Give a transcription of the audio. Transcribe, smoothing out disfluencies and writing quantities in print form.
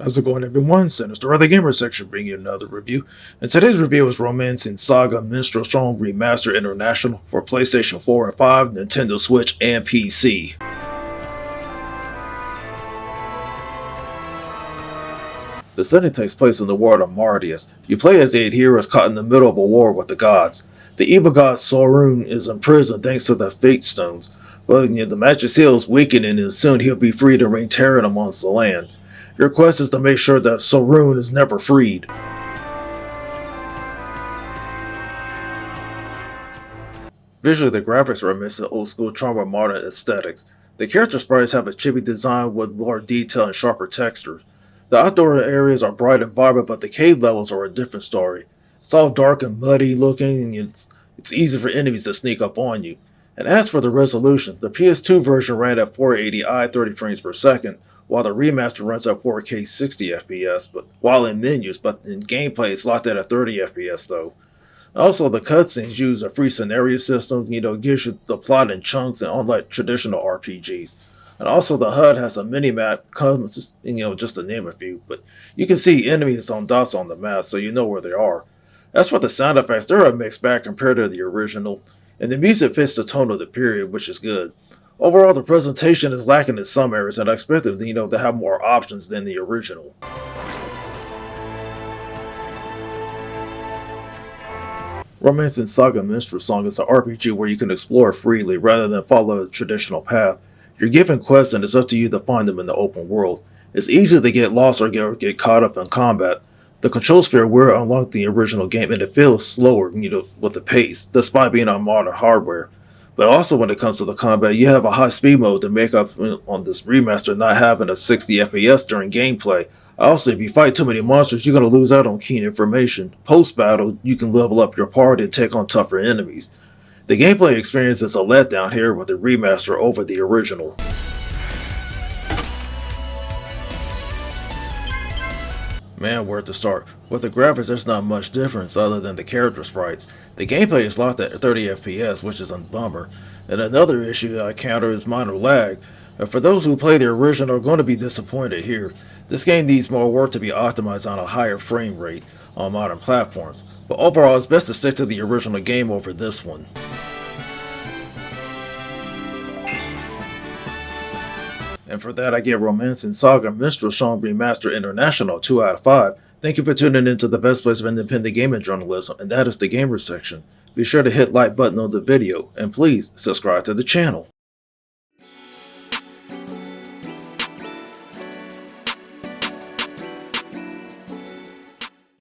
How's it going, everyone? Sinister the Gamer section bringing you another review. And today's review is Romancing Saga Minstrel Song Remastered International for PlayStation 4 and 5, Nintendo Switch, and PC. The setting takes place in the world of Mardius. You play as a hero caught in the middle of a war with the gods. The evil god Sorun is imprisoned thanks to the Fate Stones, but the magic seal is weakening and soon he'll be free to reign terror amongst the land. Your quest is to make sure that Sorun is never freed. Visually, the graphics are a mix of old school charm with modern aesthetics. The character sprites have a chibi design with more detail and sharper textures. The outdoor areas are bright and vibrant, but the cave levels are a different story. It's all dark and muddy looking, and it's easy for enemies to sneak up on you. And as for the resolution, the PS2 version ran at 480i 30 frames per second, while the remaster runs at 4K 60 FPS, while in menus, but in gameplay it's locked at 30 FPS though. Also, the cutscenes use a free scenario system, gives you the plot in chunks and unlike traditional RPGs. And also the HUD has a mini-map, just to name a few, but you can see enemies on dots on the map so you know where they are. As for the sound effects, they're a mixed bag compared to the original, and the music fits the tone of the period, which is good. Overall, the presentation is lacking in some areas, and I expected, to have more options than the original. Romancing Saga Minstrel Song is an RPG where you can explore freely rather than follow a traditional path. You're given quests and it's up to you to find them in the open world. It's easy to get lost or get caught up in combat. The controls feel weird unlike the original game, and it feels slower, with the pace, despite being on modern hardware. But also when it comes to the combat, you have a high speed mode to make up on this remaster not having a 60 FPS during gameplay. Also, if you fight too many monsters, you're going to lose out on key information. Post-battle, you can level up your party and take on tougher enemies. The gameplay experience is a letdown here with the remaster over the original. Man, where to start? With the graphics, there's not much difference other than the character sprites. The gameplay is locked at 30 FPS, which is a bummer. And another issue I encounter is minor lag. For those who play the original are going to be disappointed here. This game needs more work to be optimized on a higher frame rate on modern platforms. But overall, it's best to stick to the original game over this one. And for that, I give Romancing Saga Minstrel Song Remastered International 2 out of 5. Thank you for tuning in to the best place of independent gaming journalism, and that is the Gamer section. Be sure to hit like button on the video, and please subscribe to the channel.